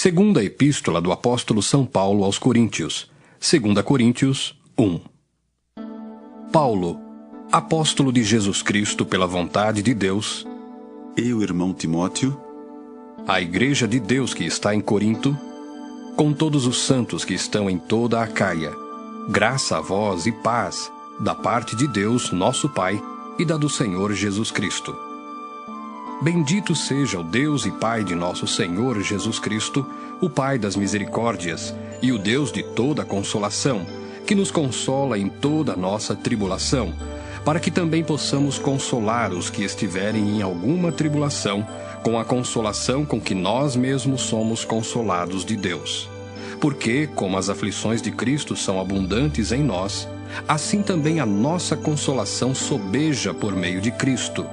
Segunda Epístola do Apóstolo São Paulo aos Coríntios, 2 Coríntios 1. Paulo, apóstolo de Jesus Cristo pela vontade de Deus, e o irmão Timóteo, a igreja de Deus que está em Corinto, com todos os santos que estão em toda a Acaia, graça a vós e paz, da parte de Deus, nosso Pai, e da do Senhor Jesus Cristo. Bendito seja o Deus e Pai de nosso Senhor Jesus Cristo, o Pai das misericórdias, e o Deus de toda consolação, que nos consola em toda a nossa tribulação, para que também possamos consolar os que estiverem em alguma tribulação, com a consolação com que nós mesmos somos consolados de Deus. Porque, como as aflições de Cristo são abundantes em nós, assim também a nossa consolação sobeja por meio de Cristo.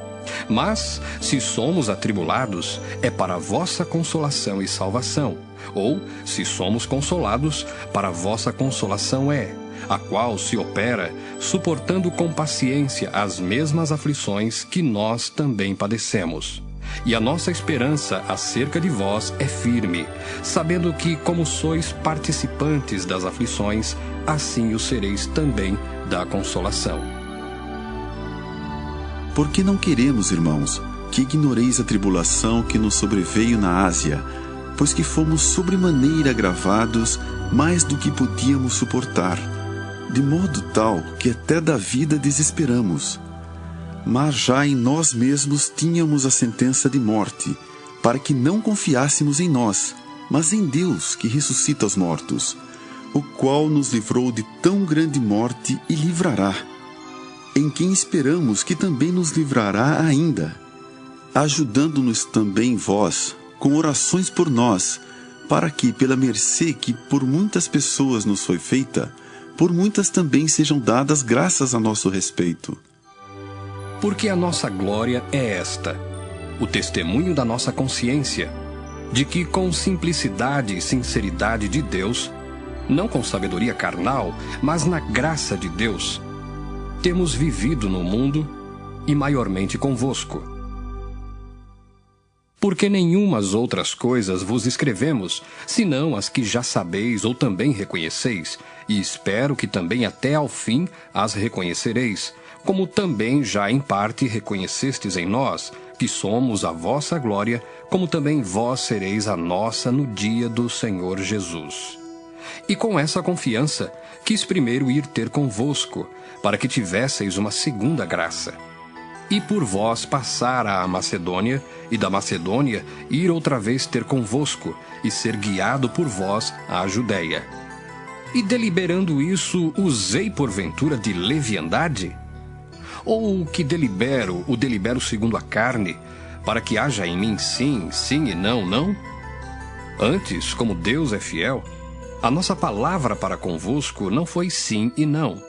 Mas, se somos atribulados, é para a vossa consolação e salvação. Ou, se somos consolados, para a vossa consolação é, a qual se opera, suportando com paciência as mesmas aflições que nós também padecemos. E a nossa esperança acerca de vós é firme, sabendo que, como sois participantes das aflições, assim o sereis também da consolação. Porque não queremos, irmãos, que ignoreis a tribulação que nos sobreveio na Ásia, pois que fomos sobremaneira agravados mais do que podíamos suportar, de modo tal que até da vida desesperamos. Mas já em nós mesmos tínhamos a sentença de morte, para que não confiássemos em nós, mas em Deus que ressuscita os mortos, o qual nos livrou de tão grande morte e livrará, em quem esperamos que também nos livrará ainda, ajudando-nos também vós, com orações por nós, para que, pela mercê que por muitas pessoas nos foi feita, por muitas também sejam dadas graças a nosso respeito. Porque a nossa glória é esta, o testemunho da nossa consciência, de que com simplicidade e sinceridade de Deus, não com sabedoria carnal, mas na graça de Deus, temos vivido no mundo e maiormente convosco. Porque nenhumas outras coisas vos escrevemos, senão as que já sabeis ou também reconheceis, e espero que também até ao fim as reconhecereis, como também já em parte reconhecestes em nós, que somos a vossa glória, como também vós sereis a nossa no dia do Senhor Jesus. E com essa confiança, quis primeiro ir ter convosco, para que tivesseis uma segunda graça. E por vós passar à Macedônia, e da Macedônia ir outra vez ter convosco, e ser guiado por vós à Judéia. E deliberando isso, usei porventura de leviandade? Ou o que delibero, o delibero segundo a carne, para que haja em mim sim, sim e não, não? Antes, como Deus é fiel, a nossa palavra para convosco não foi sim e não.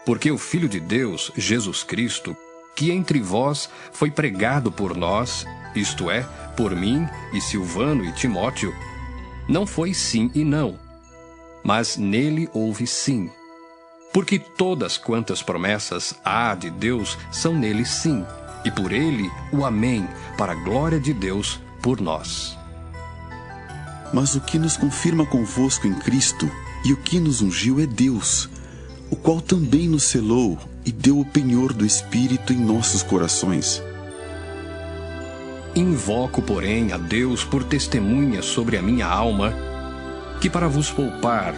Porque o Filho de Deus, Jesus Cristo, que entre vós foi pregado por nós, isto é, por mim e Silvano e Timóteo, não foi sim e não, mas nele houve sim. Porque todas quantas promessas há de Deus são nele sim, e por ele o amém, para a glória de Deus por nós. Mas o que nos confirma convosco em Cristo e o que nos ungiu é Deus, o qual também nos selou e deu o penhor do Espírito em nossos corações. Invoco, porém, a Deus por testemunha sobre a minha alma, que para vos poupar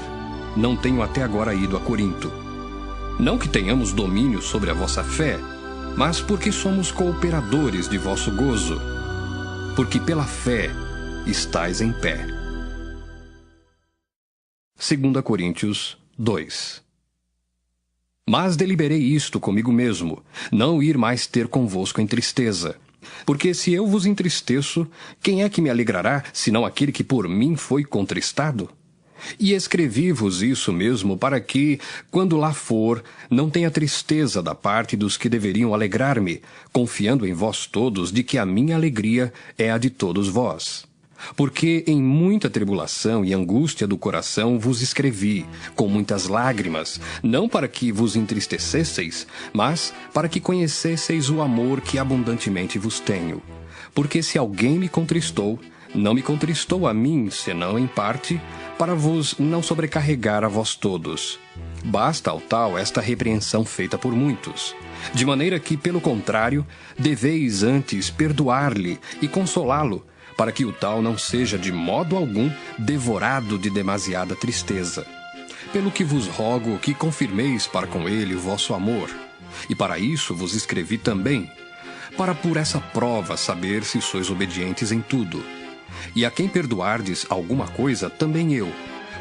não tenho até agora ido a Corinto. Não que tenhamos domínio sobre a vossa fé, mas porque somos cooperadores de vosso gozo, porque pela fé estais em pé. 2 Coríntios 2. Mas deliberei isto comigo mesmo, não ir mais ter convosco em tristeza. Porque se eu vos entristeço, quem é que me alegrará, senão aquele que por mim foi contristado? E escrevi-vos isso mesmo para que, quando lá for, não tenha tristeza da parte dos que deveriam alegrar-me, confiando em vós todos de que a minha alegria é a de todos vós. Porque em muita tribulação e angústia do coração vos escrevi, com muitas lágrimas, não para que vos entristecesseis, mas para que conhecesseis o amor que abundantemente vos tenho. Porque se alguém me contristou, não me contristou a mim, senão em parte, para vos não sobrecarregar a vós todos. Basta ao tal esta repreensão feita por muitos, de maneira que, pelo contrário, deveis antes perdoar-lhe e consolá-lo, para que o tal não seja de modo algum devorado de demasiada tristeza. Pelo que vos rogo que confirmeis para com ele o vosso amor, e para isso vos escrevi também, para por essa prova saber se sois obedientes em tudo. E a quem perdoardes alguma coisa, também eu,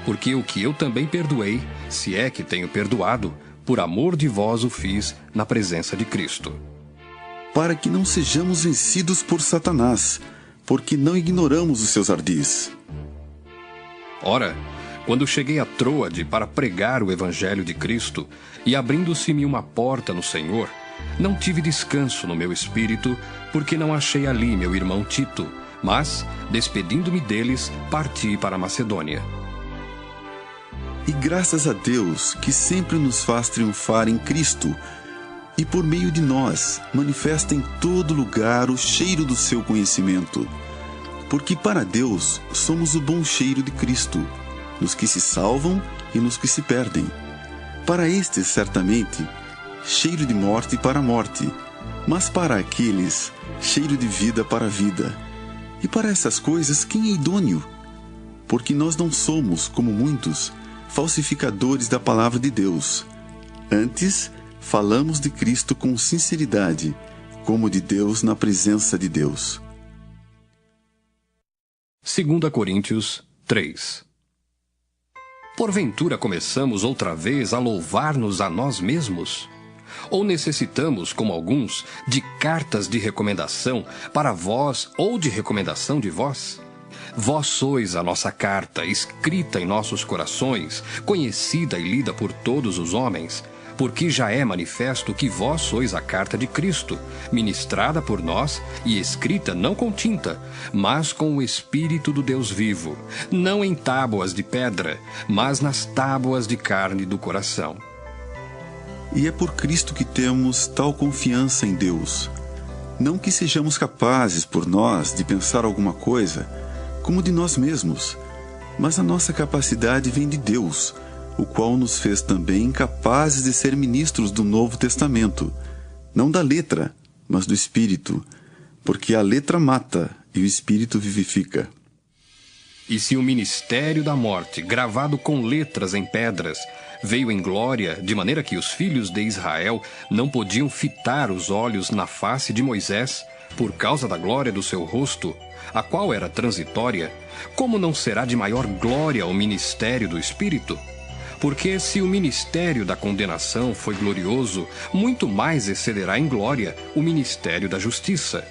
porque o que eu também perdoei, se é que tenho perdoado, por amor de vós o fiz na presença de Cristo. Para que não sejamos vencidos por Satanás, porque não ignoramos os seus ardis. Ora, quando cheguei a Troade para pregar o Evangelho de Cristo, e abrindo-se-me uma porta no Senhor, não tive descanso no meu espírito, porque não achei ali meu irmão Tito, mas, despedindo-me deles, parti para a Macedônia. E graças a Deus, que sempre nos faz triunfar em Cristo, e por meio de nós manifesta em todo lugar o cheiro do seu conhecimento. Porque para Deus somos o bom cheiro de Cristo, nos que se salvam e nos que se perdem. Para estes, certamente, cheiro de morte para a morte, mas para aqueles, cheiro de vida para a vida. E para essas coisas, quem é idôneo? Porque nós não somos, como muitos, falsificadores da palavra de Deus. Antes, falamos de Cristo com sinceridade, como de Deus na presença de Deus. 2 Coríntios 3. Porventura começamos outra vez a louvar-nos a nós mesmos? Ou necessitamos, como alguns, de cartas de recomendação para vós ou de recomendação de vós? Vós sois a nossa carta, escrita em nossos corações, conhecida e lida por todos os homens, porque já é manifesto que vós sois a carta de Cristo, ministrada por nós e escrita não com tinta, mas com o Espírito do Deus vivo, não em tábuas de pedra, mas nas tábuas de carne do coração. E é por Cristo que temos tal confiança em Deus. Não que sejamos capazes, por nós, de pensar alguma coisa, como de nós mesmos, mas a nossa capacidade vem de Deus, o qual nos fez também capazes de ser ministros do Novo Testamento, não da letra, mas do Espírito, porque a letra mata e o Espírito vivifica. E se o ministério da morte, gravado com letras em pedras, veio em glória, de maneira que os filhos de Israel não podiam fitar os olhos na face de Moisés, por causa da glória do seu rosto, a qual era transitória, como não será de maior glória o ministério do Espírito? Porque se o ministério da condenação foi glorioso, muito mais excederá em glória o ministério da justiça.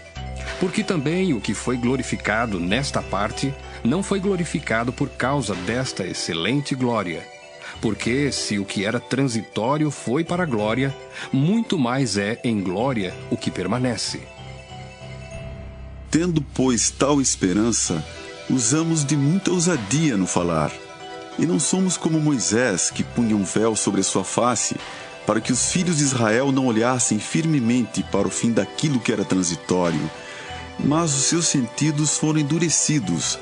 Porque também o que foi glorificado nesta parte não foi glorificado por causa desta excelente glória. Porque se o que era transitório foi para a glória, muito mais é em glória o que permanece. Tendo, pois, tal esperança, usamos de muita ousadia no falar. E não somos como Moisés, que punha um véu sobre a sua face, para que os filhos de Israel não olhassem firmemente para o fim daquilo que era transitório. Mas os seus sentidos foram endurecidos,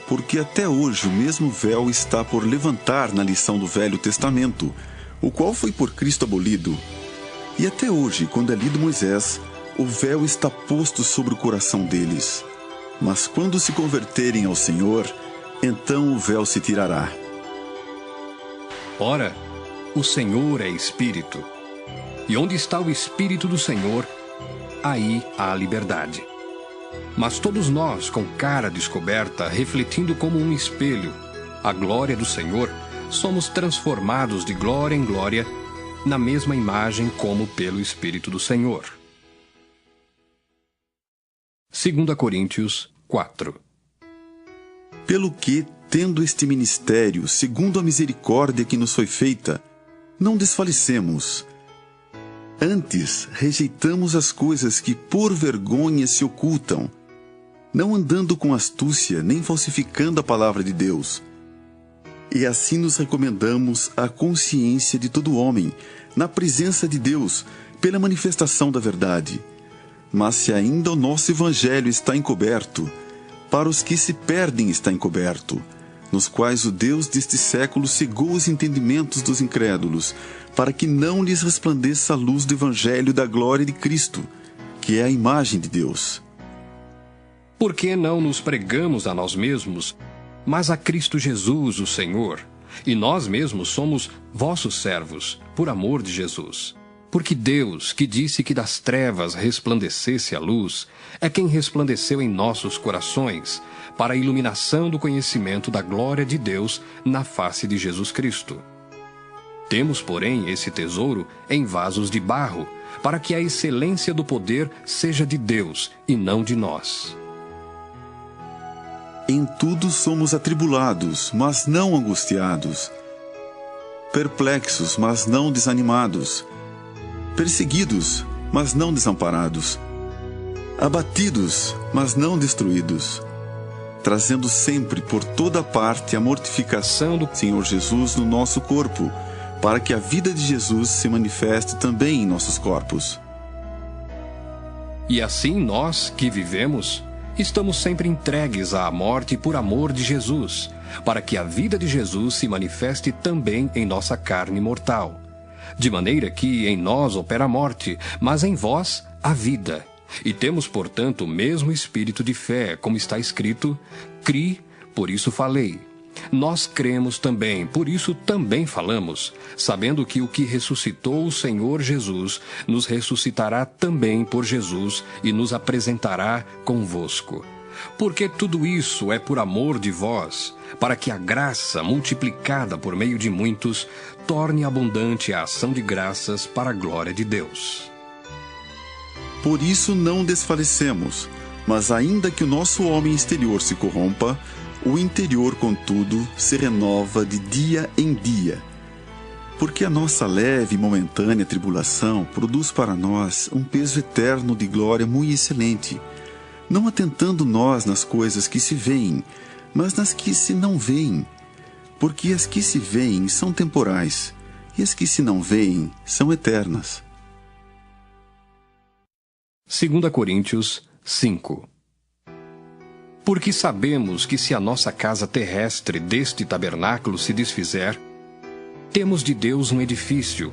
porque até hoje o mesmo véu está por levantar na lição do Velho Testamento, o qual foi por Cristo abolido. E até hoje, quando é lido Moisés, o véu está posto sobre o coração deles. Mas quando se converterem ao Senhor, então o véu se tirará. Ora, o Senhor é Espírito, e onde está o Espírito do Senhor, aí há liberdade. Mas todos nós, com cara descoberta, refletindo como um espelho a glória do Senhor, somos transformados de glória em glória, na mesma imagem como pelo Espírito do Senhor. 2 Coríntios 4. Pelo que, tendo este ministério, segundo a misericórdia que nos foi feita, não desfalecemos. Antes, rejeitamos as coisas que por vergonha se ocultam, não andando com astúcia, nem falsificando a palavra de Deus. E assim nos recomendamos à consciência de todo homem, na presença de Deus, pela manifestação da verdade. Mas se ainda o nosso evangelho está encoberto, para os que se perdem está encoberto, nos quais o Deus deste século cegou os entendimentos dos incrédulos, para que não lhes resplandeça a luz do Evangelho da glória de Cristo, que é a imagem de Deus. Por que não nos pregamos a nós mesmos, mas a Cristo Jesus, o Senhor? E nós mesmos somos vossos servos, por amor de Jesus. Porque Deus, que disse que das trevas resplandecesse a luz, é quem resplandeceu em nossos corações, para a iluminação do conhecimento da glória de Deus na face de Jesus Cristo. Temos, porém, esse tesouro em vasos de barro, para que a excelência do poder seja de Deus e não de nós. Em tudo somos atribulados, mas não angustiados, perplexos, mas não desanimados, perseguidos, mas não desamparados, abatidos, mas não destruídos, trazendo sempre por toda parte a mortificação do Senhor Jesus no nosso corpo, para que a vida de Jesus se manifeste também em nossos corpos. E assim nós, que vivemos, estamos sempre entregues à morte por amor de Jesus, para que a vida de Jesus se manifeste também em nossa carne mortal. De maneira que em nós opera a morte, mas em vós a vida. E temos, portanto, o mesmo espírito de fé, como está escrito: Cri, por isso falei. Nós cremos também, por isso também falamos, sabendo que o que ressuscitou o Senhor Jesus nos ressuscitará também por Jesus e nos apresentará convosco. Porque tudo isso é por amor de vós, para que a graça, multiplicada por meio de muitos, torne abundante a ação de graças para a glória de Deus. Por isso não desfalecemos, mas ainda que o nosso homem exterior se corrompa, o interior, contudo, se renova de dia em dia. Porque a nossa leve e momentânea tribulação produz para nós um peso eterno de glória muito excelente, não atentando nós nas coisas que se veem, mas nas que se não veem. Porque as que se veem são temporais, e as que se não veem são eternas. 2 Coríntios 5. Porque sabemos que se a nossa casa terrestre deste tabernáculo se desfizer, temos de Deus um edifício,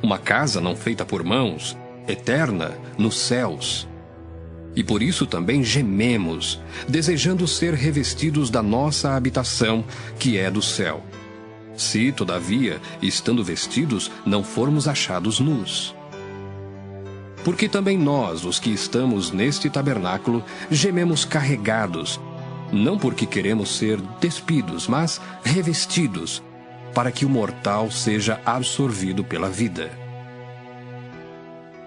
uma casa não feita por mãos, eterna nos céus. E por isso também gememos, desejando ser revestidos da nossa habitação, que é do céu. Se, todavia, estando vestidos, não formos achados nus. Porque também nós, os que estamos neste tabernáculo, gememos carregados, não porque queremos ser despidos, mas revestidos, para que o mortal seja absorvido pela vida.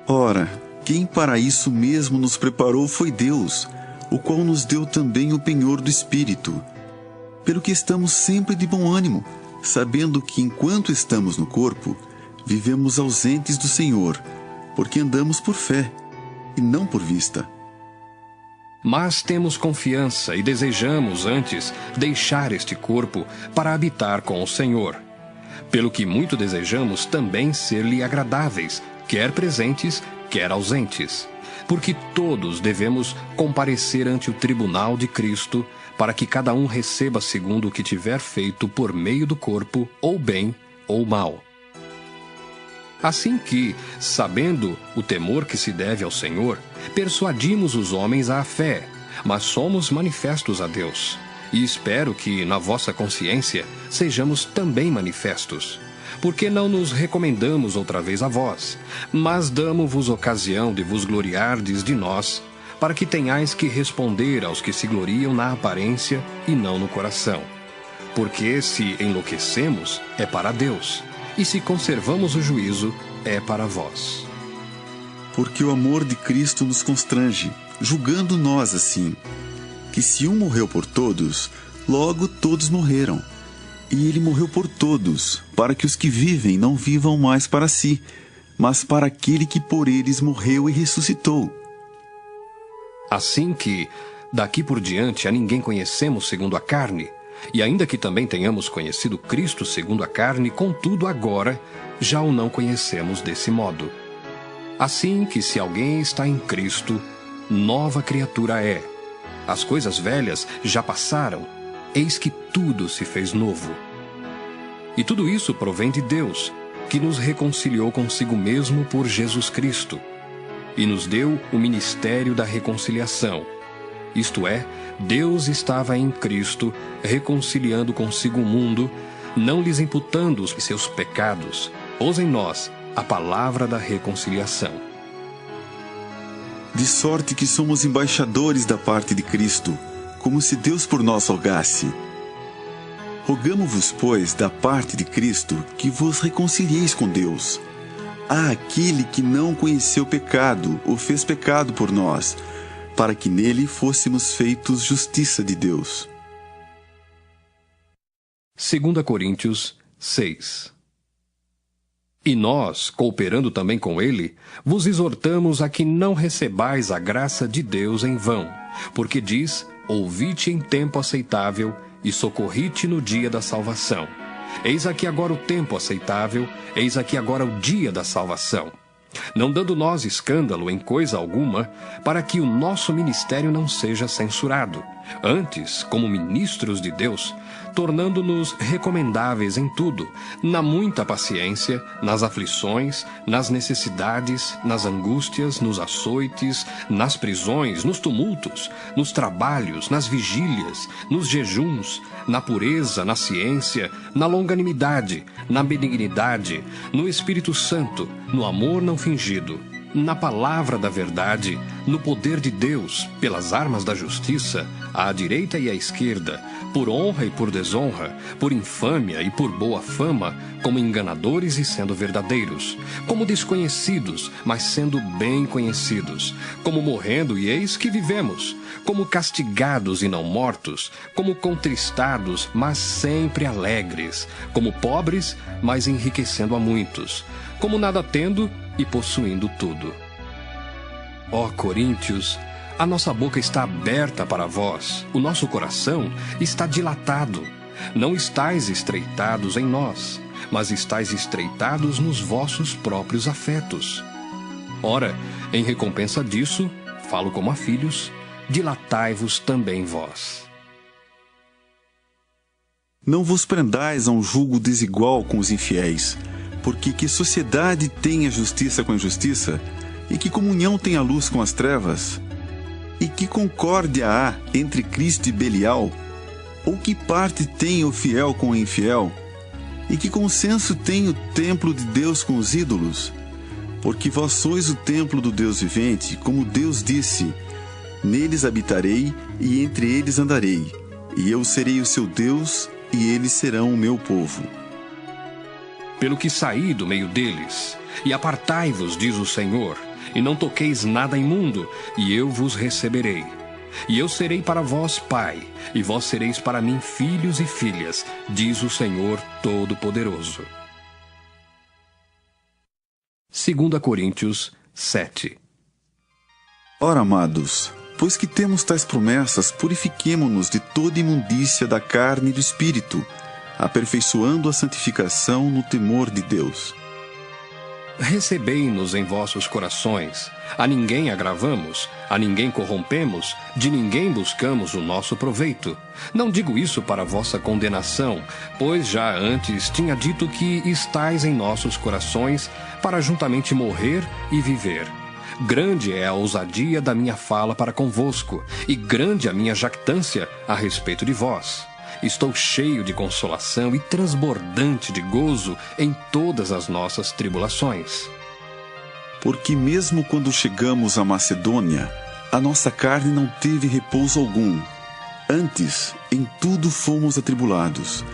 Ora, quem para isso mesmo nos preparou foi Deus, o qual nos deu também o penhor do Espírito. Pelo que estamos sempre de bom ânimo, sabendo que enquanto estamos no corpo, vivemos ausentes do Senhor, porque andamos por fé, e não por vista. Mas temos confiança e desejamos antes deixar este corpo para habitar com o Senhor. Pelo que muito desejamos também ser-lhe agradáveis, quer presentes, quer ausentes. Porque todos devemos comparecer ante o tribunal de Cristo, para que cada um receba segundo o que tiver feito por meio do corpo, ou bem ou mal. Assim que, sabendo o temor que se deve ao Senhor, persuadimos os homens à fé, mas somos manifestos a Deus. E espero que, na vossa consciência, sejamos também manifestos. Porque não nos recomendamos outra vez a vós, mas damo-vos ocasião de vos gloriardes de nós, para que tenhais que responder aos que se gloriam na aparência e não no coração. Porque se enlouquecemos, é para Deus, e se conservamos o juízo, é para vós. Porque o amor de Cristo nos constrange, julgando nós assim, que se um morreu por todos, logo todos morreram. E ele morreu por todos, para que os que vivem não vivam mais para si, mas para aquele que por eles morreu e ressuscitou. Assim que, daqui por diante, a ninguém conhecemos segundo a carne, e ainda que também tenhamos conhecido Cristo segundo a carne, contudo agora já o não conhecemos desse modo. Assim que se alguém está em Cristo, nova criatura é. as coisas velhas já passaram, eis que tudo se fez novo. E tudo isso provém de Deus, que nos reconciliou consigo mesmo por Jesus Cristo, e nos deu o ministério da reconciliação. Isto é, Deus estava em Cristo, reconciliando consigo o mundo, não lhes imputando os seus pecados, pôs em nós a palavra da reconciliação. De sorte que somos embaixadores da parte de Cristo, como se Deus por nós rogasse. Rogamo-vos, pois, da parte de Cristo, que vos reconcilieis com Deus. Há aquele que não conheceu pecado, o fez pecado por nós, para que nele fôssemos feitos justiça de Deus. 2 Coríntios 6. E nós, cooperando também com ele, vos exortamos a que não recebais a graça de Deus em vão, porque diz: ouvi-te em tempo aceitável e socorri-te no dia da salvação. Eis aqui agora o tempo aceitável, eis aqui agora o dia da salvação. Não dando nós escândalo em coisa alguma, para que o nosso ministério não seja censurado. Antes, como ministros de Deus, tornando-nos recomendáveis em tudo, na muita paciência, nas aflições, nas necessidades, nas angústias, nos açoites, nas prisões, nos tumultos, nos trabalhos, nas vigílias, nos jejuns, na pureza, na ciência, na longanimidade, na benignidade, no Espírito Santo, no amor não fingido, na palavra da verdade, no poder de Deus, pelas armas da justiça, à direita e à esquerda, por honra e por desonra, por infâmia e por boa fama, como enganadores e sendo verdadeiros, como desconhecidos, mas sendo bem conhecidos, como morrendo e eis que vivemos, como castigados e não mortos, como contristados, mas sempre alegres, como pobres, mas enriquecendo a muitos, como nada tendo e possuindo tudo. Ó Coríntios, a nossa boca está aberta para vós, o nosso coração está dilatado. Não estais estreitados em nós, mas estais estreitados nos vossos próprios afetos. Ora, em recompensa disso, falo como a filhos, dilatai-vos também vós. Não vos prendais a um julgo desigual com os infiéis, porque que sociedade tem a justiça com a injustiça, e que comunhão tem a luz com as trevas? E que concórdia há entre Cristo e Belial? Ou que parte tem o fiel com o infiel? E que consenso tem o templo de Deus com os ídolos? Porque vós sois o templo do Deus vivente, como Deus disse: neles habitarei e entre eles andarei, e eu serei o seu Deus, e eles serão o meu povo. Pelo que saí do meio deles, e apartai-vos, diz o Senhor, e não toqueis nada imundo, e eu vos receberei. E eu serei para vós pai, e vós sereis para mim filhos e filhas, diz o Senhor Todo-Poderoso. 2 Coríntios 7. Ora, amados, pois que temos tais promessas, purifiquemo-nos de toda imundícia da carne e do espírito, aperfeiçoando a santificação no temor de Deus. Recebei-nos em vossos corações, a ninguém agravamos, a ninguém corrompemos, de ninguém buscamos o nosso proveito. Não digo isso para vossa condenação, pois já antes tinha dito que estais em nossos corações para juntamente morrer e viver. Grande é a ousadia da minha fala para convosco, e grande a minha jactância a respeito de vós. Estou cheio de consolação e transbordante de gozo em todas as nossas tribulações. Porque mesmo quando chegamos à Macedônia, a nossa carne não teve repouso algum. Antes, em tudo fomos atribulados.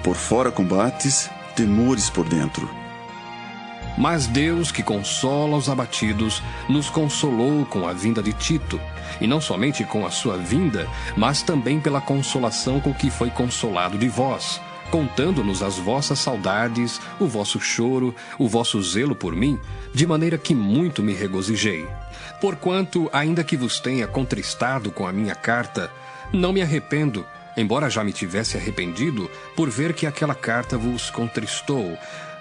Por fora combates, temores por dentro. Mas Deus, que consola os abatidos, nos consolou com a vinda de Tito, e não somente com a sua vinda, mas também pela consolação com que foi consolado de vós, contando-nos as vossas saudades, o vosso choro, o vosso zelo por mim, de maneira que muito me regozijei. Porquanto, ainda que vos tenha contristado com a minha carta, não me arrependo, embora já me tivesse arrependido, por ver que aquela carta vos contristou,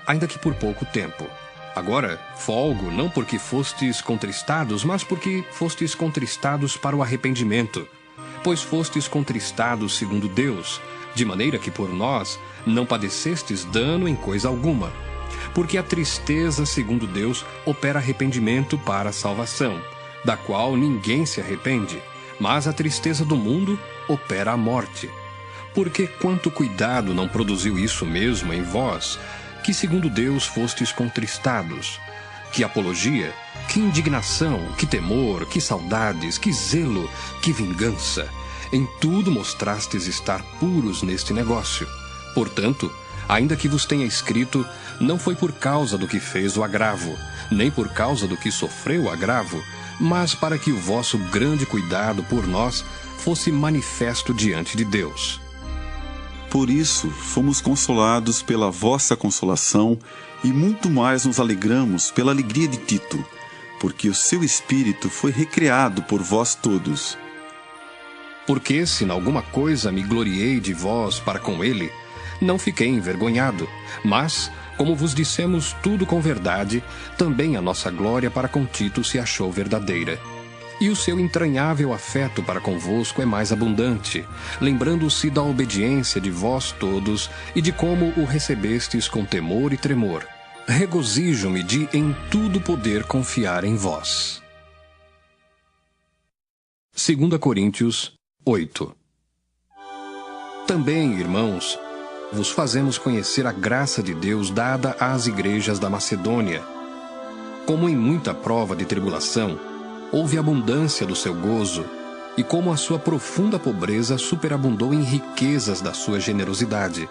ainda que por pouco tempo. Agora, folgo não porque fostes contristados, mas porque fostes contristados para o arrependimento. pois fostes contristados segundo Deus, de maneira que por nós não padecestes dano em coisa alguma. Porque a tristeza, segundo Deus, opera arrependimento para a salvação, da qual ninguém se arrepende, mas a tristeza do mundo opera a morte. Porque quanto cuidado não produziu isso mesmo em vós, que segundo Deus fostes contristados? Que apologia, que indignação, que temor, que saudades, que zelo, que vingança! Em tudo mostrastes estar puros neste negócio. Portanto, ainda que vos tenha escrito, não foi por causa do que fez o agravo, nem por causa do que sofreu o agravo, mas para que o vosso grande cuidado por nós fosse manifesto diante de Deus. Por isso, fomos consolados pela vossa consolação e muito mais nos alegramos pela alegria de Tito, porque o seu espírito foi recriado por vós todos. Porque se em alguma coisa me gloriei de vós para com ele, não fiquei envergonhado, mas, como vos dissemos tudo com verdade, também a nossa glória para com Tito se achou verdadeira. E o seu entranhável afeto para convosco é mais abundante, lembrando-se da obediência de vós todos e de como o recebestes com temor e tremor. Regozijo-me de em tudo poder confiar em vós. 2 Coríntios 8. Também, irmãos, vos fazemos conhecer a graça de Deus dada às igrejas da Macedônia. Como em muita prova de tribulação, houve abundância do seu gozo, e como a sua profunda pobreza superabundou em riquezas da sua generosidade.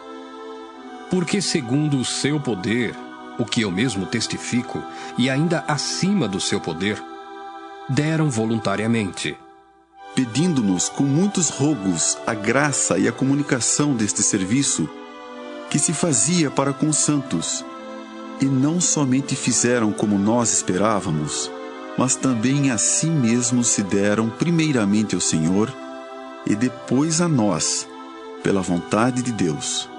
Porque segundo o seu poder, o que eu mesmo testifico, e ainda acima do seu poder, deram voluntariamente, pedindo-nos com muitos rogos a graça e a comunicação deste serviço, que se fazia para com os santos, e não somente fizeram como nós esperávamos, mas também a si mesmos se deram primeiramente ao Senhor e depois a nós, pela vontade de Deus.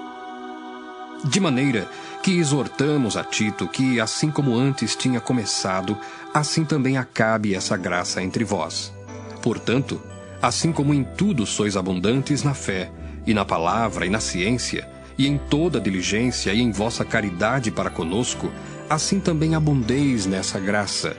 De maneira que exortamos a Tito que, assim como antes tinha começado, assim também acabe essa graça entre vós. Portanto, assim como em tudo sois abundantes na fé, e na palavra, e na ciência, e em toda diligência, e em vossa caridade para conosco, assim também abundeis nessa graça.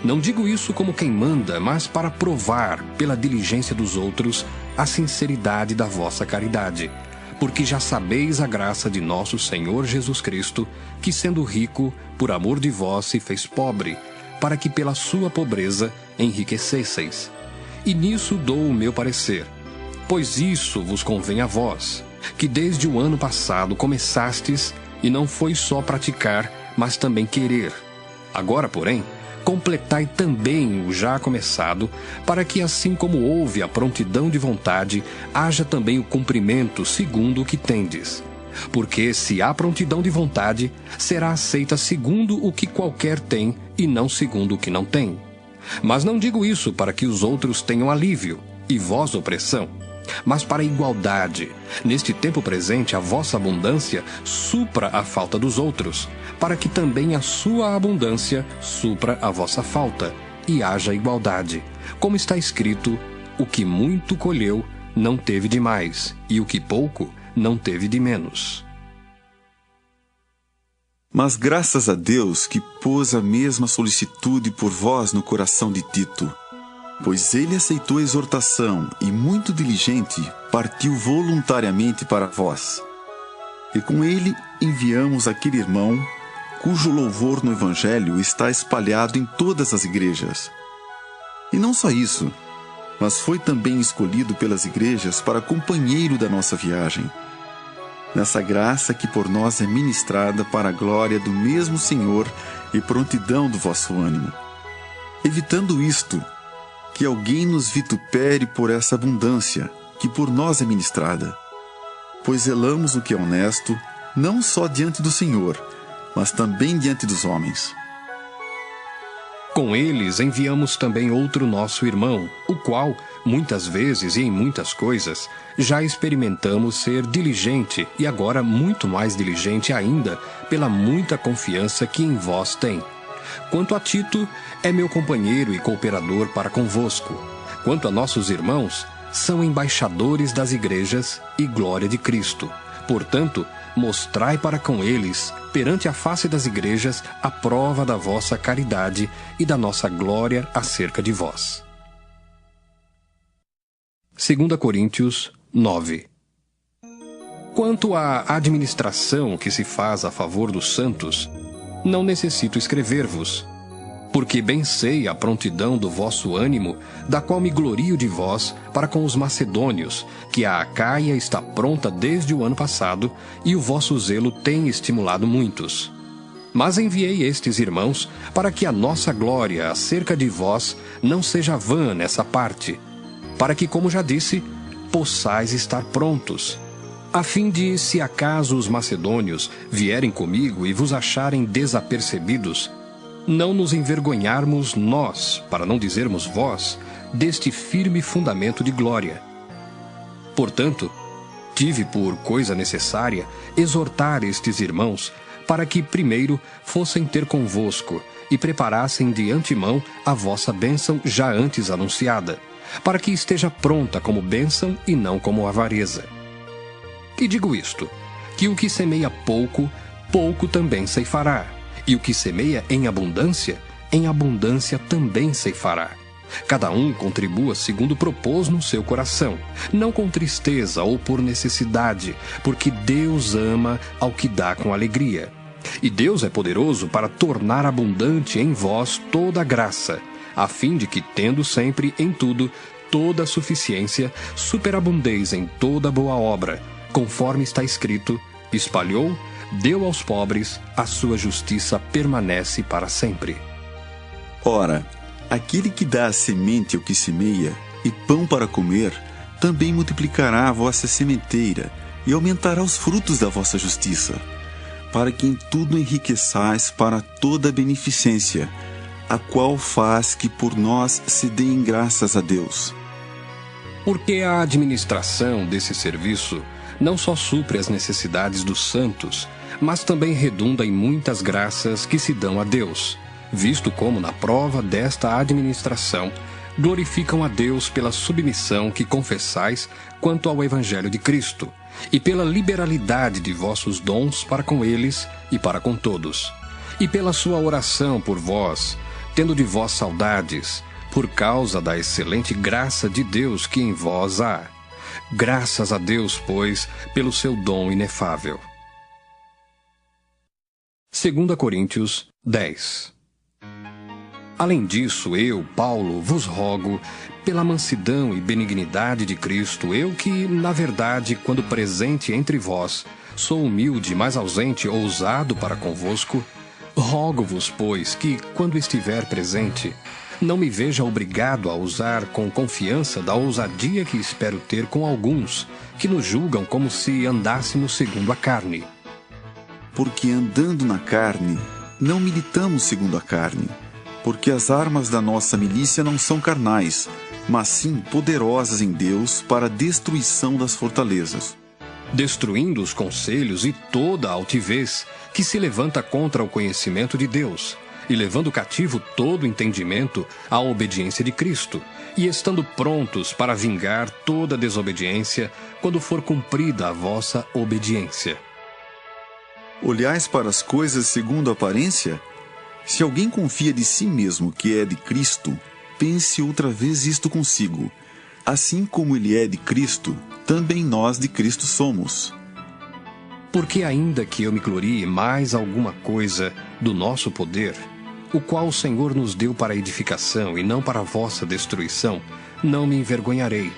Não digo isso como quem manda, mas para provar, pela diligência dos outros, a sinceridade da vossa caridade. Porque já sabeis a graça de nosso Senhor Jesus Cristo, que sendo rico, por amor de vós se fez pobre, para que pela sua pobreza enriquecesseis. E nisso dou o meu parecer, pois isso vos convém a vós, que desde o ano passado começastes, e não foi só praticar, mas também querer. Agora, porém, completai também o já começado, para que assim como houve a prontidão de vontade, haja também o cumprimento segundo o que tendes. Porque se há prontidão de vontade, será aceita segundo o que qualquer tem, e não segundo o que não tem. Mas não digo isso para que os outros tenham alívio, e vós opressão, mas para a igualdade. Neste tempo presente, a vossa abundância supra a falta dos outros, para que também a sua abundância supra a vossa falta, e haja igualdade. Como está escrito, o que muito colheu não teve de mais, e o que pouco não teve de menos. Mas graças a Deus que pôs a mesma solicitude por vós no coração de Tito, pois ele aceitou a exortação e, muito diligente, partiu voluntariamente para vós. E com ele enviamos aquele irmão, cujo louvor no Evangelho está espalhado em todas as igrejas. E não só isso, mas foi também escolhido pelas igrejas para companheiro da nossa viagem, nessa graça que por nós é ministrada para a glória do mesmo Senhor e prontidão do vosso ânimo. Evitando isto, que alguém nos vitupere por essa abundância que por nós é ministrada, pois zelamos o que é honesto, não só diante do Senhor, mas também diante dos homens. Com eles enviamos também outro nosso irmão, o qual, muitas vezes e em muitas coisas, já experimentamos ser diligente e agora muito mais diligente ainda pela muita confiança que em vós tem. Quanto a Tito, é meu companheiro e cooperador para convosco. Quanto a nossos irmãos, são embaixadores das igrejas e glória de Cristo. Portanto, mostrai para com eles, perante a face das igrejas, a prova da vossa caridade e da nossa glória acerca de vós. 2 Coríntios 9. Quanto à administração que se faz a favor dos santos, não necessito escrever-vos, porque bem sei a prontidão do vosso ânimo, da qual me glorio de vós para com os macedônios, que a Acaia está pronta desde o ano passado, e o vosso zelo tem estimulado muitos. Mas enviei estes irmãos para que a nossa glória acerca de vós não seja vã nessa parte, para que, como já disse, possais estar prontos, a fim de, se acaso os macedônios vierem comigo e vos acharem desapercebidos, não nos envergonharmos nós, para não dizermos vós, deste firme fundamento de glória. Portanto, tive por coisa necessária exortar estes irmãos para que primeiro fossem ter convosco e preparassem de antemão a vossa bênção já antes anunciada, para que esteja pronta como bênção e não como avareza. E digo isto, que o que semeia pouco, pouco também ceifará, e o que semeia em abundância também ceifará. Cada um contribua segundo propôs no seu coração, não com tristeza ou por necessidade, porque Deus ama ao que dá com alegria. E Deus é poderoso para tornar abundante em vós toda a graça, a fim de que, tendo sempre em tudo toda a suficiência, superabundeis em toda boa obra, conforme está escrito: espalhou, deu aos pobres, a sua justiça permanece para sempre. Ora, aquele que dá a semente ao que semeia, e pão para comer, também multiplicará a vossa sementeira, e aumentará os frutos da vossa justiça, para que em tudo enriqueçais para toda a beneficência, a qual faz que por nós se deem graças a Deus. Porque a administração desse serviço não só supre as necessidades dos santos, mas também redunda em muitas graças que se dão a Deus, visto como, na prova desta administração, glorificam a Deus pela submissão que confessais quanto ao Evangelho de Cristo, e pela liberalidade de vossos dons para com eles e para com todos, e pela sua oração por vós, tendo de vós saudades, por causa da excelente graça de Deus que em vós há. Graças a Deus, pois, pelo seu dom inefável. 2 Coríntios 10. Além disso, eu, Paulo, vos rogo, pela mansidão e benignidade de Cristo, eu que, na verdade, quando presente entre vós, sou humilde, mas ausente, ousado para convosco, rogo-vos, pois, que, quando estiver presente, não me veja obrigado a usar com confiança da ousadia que espero ter com alguns, que nos julgam como se andássemos segundo a carne. Porque andando na carne, não militamos segundo a carne, porque as armas da nossa milícia não são carnais, mas sim poderosas em Deus para a destruição das fortalezas, destruindo os conselhos e toda a altivez que se levanta contra o conhecimento de Deus, e levando cativo todo entendimento à obediência de Cristo, e estando prontos para vingar toda desobediência, quando for cumprida a vossa obediência. Olhais para as coisas segundo a aparência? Se alguém confia de si mesmo que é de Cristo, pense outra vez isto consigo. Assim como ele é de Cristo, também nós de Cristo somos. Porque ainda que eu me glorie mais alguma coisa do nosso poder, o qual o Senhor nos deu para edificação e não para a vossa destruição, não me envergonharei,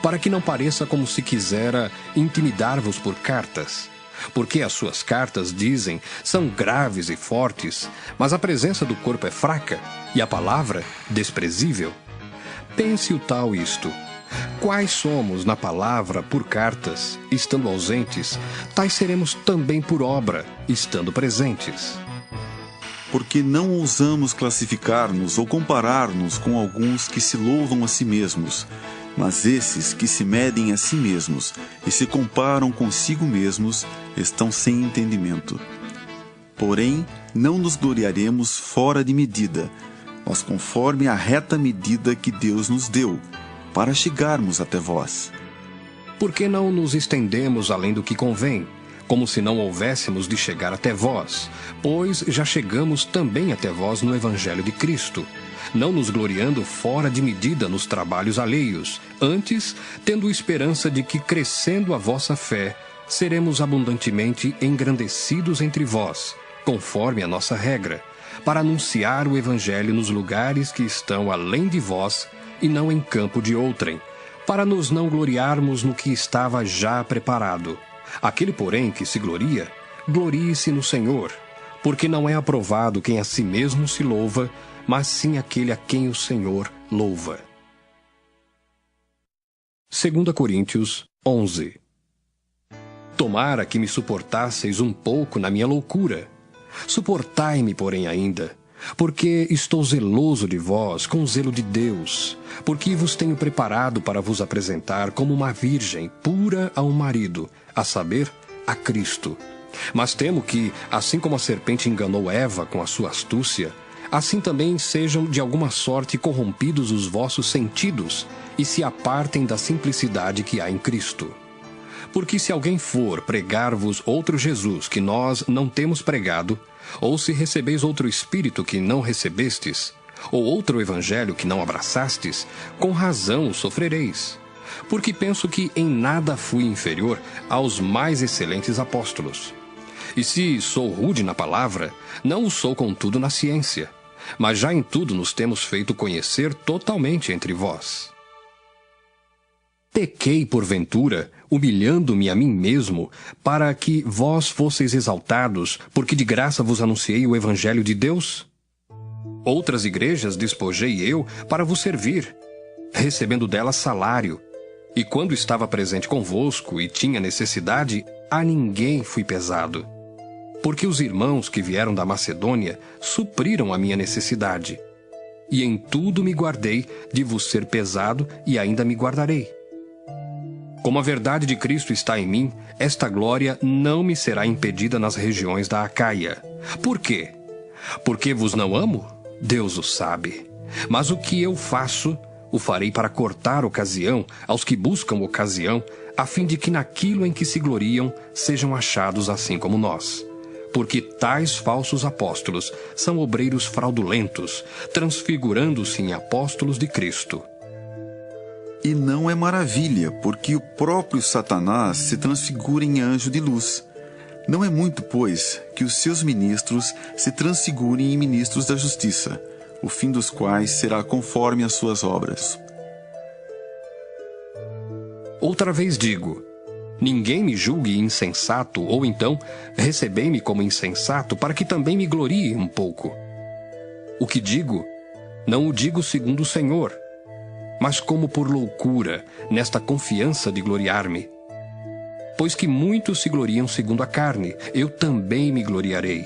para que não pareça como se quisera intimidar-vos por cartas. Porque as suas cartas, dizem, são graves e fortes, mas a presença do corpo é fraca e a palavra desprezível. Pense o tal isto: quais somos na palavra por cartas, estando ausentes, tais seremos também por obra, estando presentes. Porque não ousamos classificar-nos ou comparar-nos com alguns que se louvam a si mesmos, mas esses que se medem a si mesmos e se comparam consigo mesmos estão sem entendimento. Porém, não nos gloriaremos fora de medida, mas conforme a reta medida que Deus nos deu, para chegarmos até vós. Por que não nos estendemos além do que convém, como se não houvéssemos de chegar até vós? Pois já chegamos também até vós no Evangelho de Cristo, não nos gloriando fora de medida nos trabalhos alheios, antes, tendo esperança de que, crescendo a vossa fé, seremos abundantemente engrandecidos entre vós, conforme a nossa regra, para anunciar o Evangelho nos lugares que estão além de vós e não em campo de outrem, para nos não gloriarmos no que estava já preparado. Aquele, porém, que se gloria, glorie-se no Senhor, porque não é aprovado quem a si mesmo se louva, mas sim aquele a quem o Senhor louva. 2 Coríntios 11. Tomara que me suportasseis um pouco na minha loucura. Suportai-me, porém, ainda, porque estou zeloso de vós com o zelo de Deus, porque vos tenho preparado para vos apresentar como uma virgem pura a um marido, a saber, a Cristo. Mas temo que, assim como a serpente enganou Eva com a sua astúcia, assim também sejam de alguma sorte corrompidos os vossos sentidos e se apartem da simplicidade que há em Cristo. Porque se alguém for pregar-vos outro Jesus que nós não temos pregado, ou se recebeis outro Espírito que não recebestes, ou outro Evangelho que não abraçastes, com razão sofrereis. Porque penso que em nada fui inferior aos mais excelentes apóstolos. E se sou rude na palavra, não o sou contudo na ciência, mas já em tudo nos temos feito conhecer totalmente entre vós. Pequei, porventura, humilhando-me a mim mesmo, para que vós fosseis exaltados, porque de graça vos anunciei o Evangelho de Deus? Outras igrejas despojei eu para vos servir, recebendo delas salário, e quando estava presente convosco e tinha necessidade, a ninguém fui pesado. Porque os irmãos que vieram da Macedônia supriram a minha necessidade. E em tudo me guardei de vos ser pesado e ainda me guardarei. Como a verdade de Cristo está em mim, esta glória não me será impedida nas regiões da Acaia. Por quê? Porque vos não amo? Deus o sabe. Mas o que eu faço, o farei para cortar ocasião aos que buscam ocasião, a fim de que naquilo em que se gloriam sejam achados assim como nós. Porque tais falsos apóstolos são obreiros fraudulentos, transfigurando-se em apóstolos de Cristo. E não é maravilha, porque o próprio Satanás se transfigura em anjo de luz. Não é muito, pois, que os seus ministros se transfigurem em ministros da justiça, o fim dos quais será conforme as suas obras. Outra vez digo, ninguém me julgue insensato, ou então recebei-me como insensato, para que também me glorie um pouco. O que digo, não o digo segundo o Senhor, mas como por loucura, nesta confiança de gloriar-me. Pois que muitos se gloriam segundo a carne, eu também me gloriarei.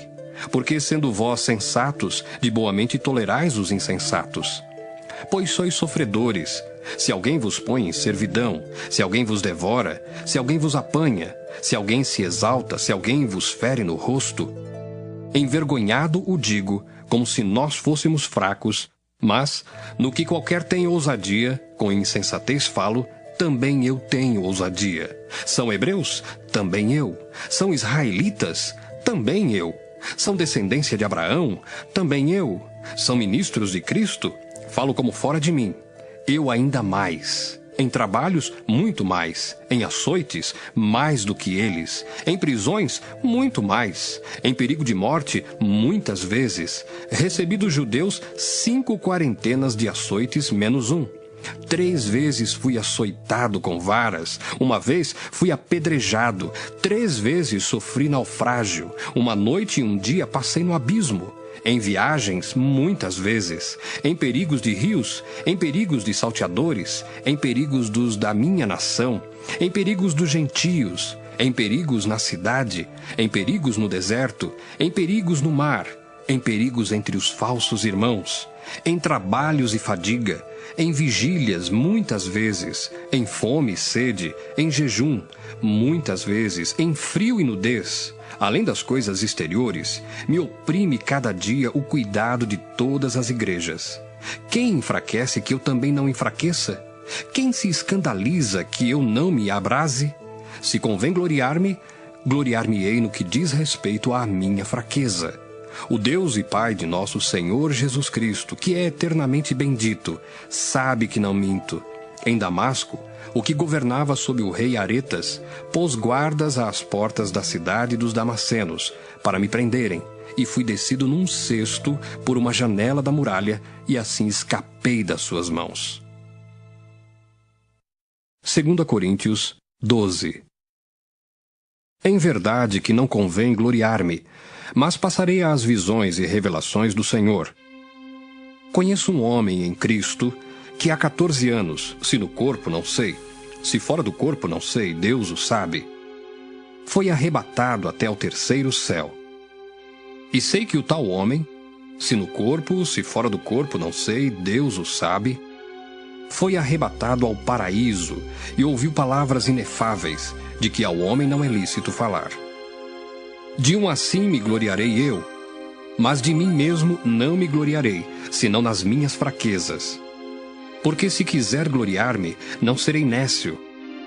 Porque sendo vós sensatos, de boamente tolerais os insensatos. Pois sois sofredores. Se alguém vos põe em servidão, se alguém vos devora, se alguém vos apanha, se alguém se exalta, se alguém vos fere no rosto. Envergonhado o digo, como se nós fôssemos fracos, mas, no que qualquer tem ousadia, com insensatez falo, também eu tenho ousadia. São hebreus? Também eu. São israelitas? Também eu. São descendência de Abraão? Também eu. São ministros de Cristo? Falo como fora de mim. Eu ainda mais. Em trabalhos, muito mais. Em açoites, mais do que eles. Em prisões, muito mais. Em perigo de morte, muitas vezes. Recebi dos judeus 5 quarentenas de açoites menos 1. 3 vezes fui açoitado com varas. 1 vez fui apedrejado. 3 vezes sofri naufrágio. 1 noite e 1 dia passei no abismo. Em viagens, muitas vezes, em perigos de rios, em perigos de salteadores, em perigos dos da minha nação, em perigos dos gentios, em perigos na cidade, em perigos no deserto, em perigos no mar, em perigos entre os falsos irmãos, em trabalhos e fadiga, em vigílias muitas vezes, em fome e sede, em jejum, muitas vezes, em frio e nudez. Além das coisas exteriores, me oprime cada dia o cuidado de todas as igrejas. Quem enfraquece que eu também não enfraqueça? Quem se escandaliza que eu não me abrase? Se convém gloriar-me, gloriar-me-ei no que diz respeito à minha fraqueza. O Deus e Pai de nosso Senhor Jesus Cristo, que é eternamente bendito, sabe que não minto. Em Damasco, o que governava sob o rei Aretas, pôs guardas às portas da cidade dos Damascenos, para me prenderem, e fui descido num cesto por uma janela da muralha, e assim escapei das suas mãos. 2 Coríntios 12. Em verdade que não convém gloriar-me, mas passarei às visões e revelações do Senhor. Conheço um homem em Cristo que há 14 anos, se no corpo não sei, se fora do corpo não sei, Deus o sabe, foi arrebatado até ao terceiro céu. E sei que o tal homem, se no corpo, se fora do corpo não sei, Deus o sabe, foi arrebatado ao paraíso e ouviu palavras inefáveis, de que ao homem não é lícito falar. De um assim me gloriarei eu, mas de mim mesmo não me gloriarei, senão nas minhas fraquezas. Porque se quiser gloriar-me, não serei nécio,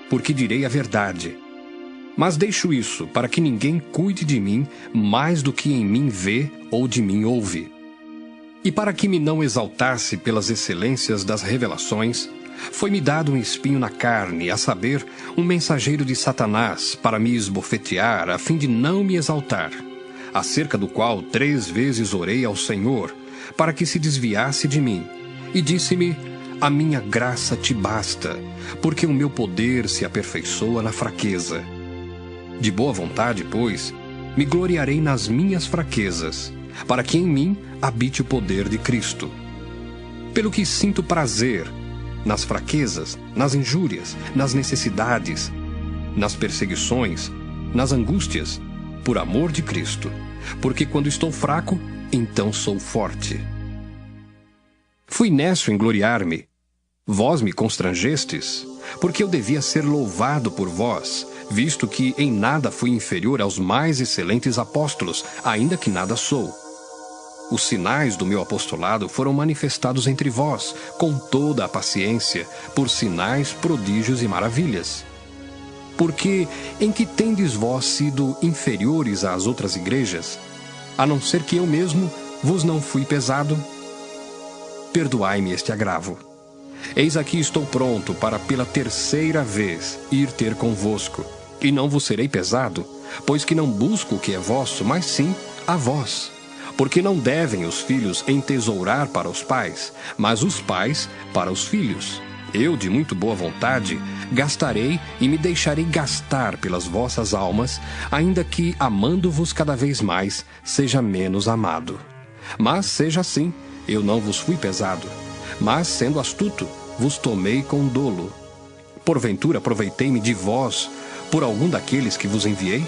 porque direi a verdade. Mas deixo isso para que ninguém cuide de mim mais do que em mim vê ou de mim ouve. E para que me não exaltasse pelas excelências das revelações, foi-me dado um espinho na carne, a saber, um mensageiro de Satanás, para me esbofetear, a fim de não me exaltar, acerca do qual 3 vezes orei ao Senhor, para que se desviasse de mim, e disse-me: a minha graça te basta, porque o meu poder se aperfeiçoa na fraqueza. De boa vontade, pois, me gloriarei nas minhas fraquezas, para que em mim habite o poder de Cristo. Pelo que sinto prazer nas fraquezas, nas injúrias, nas necessidades, nas perseguições, nas angústias, por amor de Cristo, porque quando estou fraco, então sou forte. Fui nécio em gloriar-me. Vós me constrangestes, porque eu devia ser louvado por vós, visto que em nada fui inferior aos mais excelentes apóstolos, ainda que nada sou. Os sinais do meu apostolado foram manifestados entre vós, com toda a paciência, por sinais, prodígios e maravilhas. Porque em que tendes vós sido inferiores às outras igrejas, a não ser que eu mesmo vos não fui pesado? Perdoai-me este agravo. Eis aqui estou pronto para pela 3ª vez ir ter convosco, e não vos serei pesado, pois que não busco o que é vosso, mas sim a vós. Porque não devem os filhos entesourar para os pais, mas os pais para os filhos. Eu, de muito boa vontade, gastarei e me deixarei gastar pelas vossas almas, ainda que, amando-vos cada vez mais, seja menos amado. Mas seja assim, eu não vos fui pesado, mas, sendo astuto, vos tomei com dolo. Porventura aproveitei-me de vós por algum daqueles que vos enviei?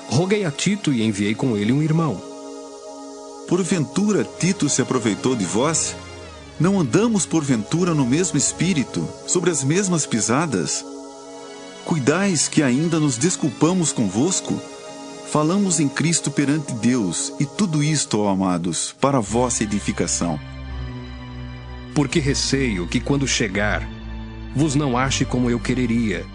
Roguei a Tito e enviei com ele um irmão. Porventura Tito se aproveitou de vós? Não andamos porventura no mesmo espírito, sobre as mesmas pisadas? Cuidais que ainda nos desculpamos convosco? Falamos em Cristo perante Deus, e tudo isto, ó amados, para a vossa edificação. Porque receio que quando chegar, vos não ache como eu quereria,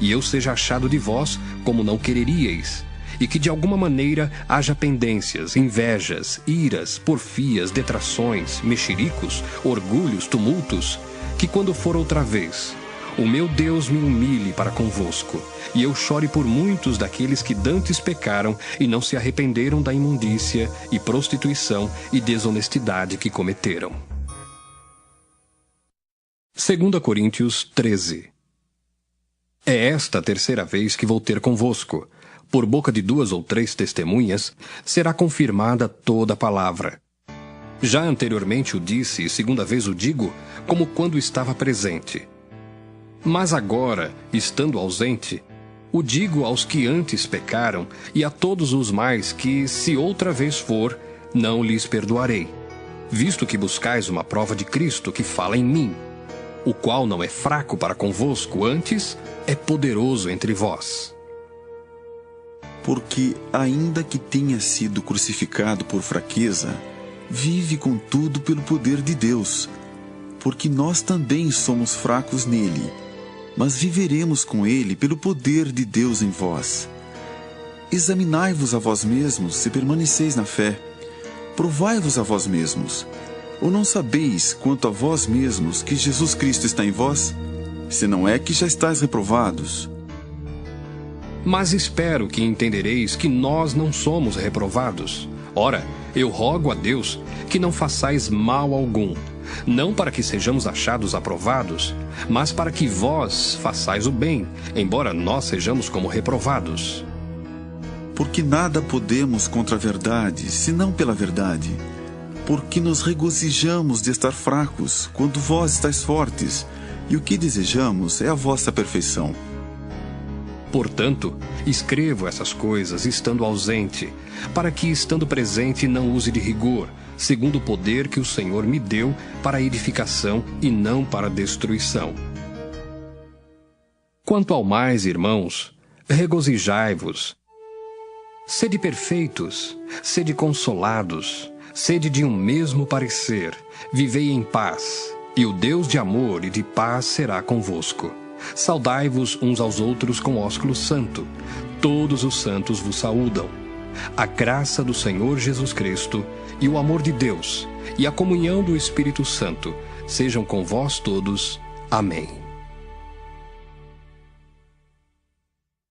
e eu seja achado de vós como não quereríeis, e que de alguma maneira haja pendências, invejas, iras, porfias, detrações, mexericos, orgulhos, tumultos, que quando for outra vez, o meu Deus me humilhe para convosco, e eu chore por muitos daqueles que dantes pecaram e não se arrependeram da imundícia e prostituição e desonestidade que cometeram. 2 Coríntios 13. É esta a 3ª vez que vou ter convosco. Por boca de 2 ou 3 testemunhas, será confirmada toda a palavra. Já anteriormente o disse, e 2ª vez o digo, como quando estava presente. Mas agora, estando ausente, o digo aos que antes pecaram, e a todos os mais que, se outra vez for, não lhes perdoarei, visto que buscais uma prova de Cristo que fala em mim, o qual não é fraco para convosco, antes é poderoso entre vós. Porque, ainda que tenha sido crucificado por fraqueza, vive contudo pelo poder de Deus. porque nós também somos fracos nele, mas viveremos com ele pelo poder de Deus em vós. Examinai-vos a vós mesmos se permaneceis na fé. Provai-vos a vós mesmos. Ou não sabeis, quanto a vós mesmos, que Jesus Cristo está em vós? Se não é que já estáis reprovados. Mas espero que entendereis que nós não somos reprovados. Ora, eu rogo a Deus que não façais mal algum, não para que sejamos achados aprovados, mas para que vós façais o bem, embora nós sejamos como reprovados. Porque nada podemos contra a verdade, senão pela verdade. Porque nos regozijamos de estar fracos, quando vós estáis fortes, e o que desejamos é a vossa perfeição. Portanto, escrevo essas coisas estando ausente, para que, estando presente, não use de rigor, segundo o poder que o Senhor me deu para a edificação e não para a destruição. Quanto ao mais, irmãos, regozijai-vos. Sede perfeitos, sede consolados, sede de um mesmo parecer, vivei em paz, e o Deus de amor e de paz será convosco. Saudai-vos uns aos outros com ósculo santo. Todos os santos vos saúdam. A graça do Senhor Jesus Cristo e o amor de Deus e a comunhão do Espírito Santo sejam com vós todos. Amém.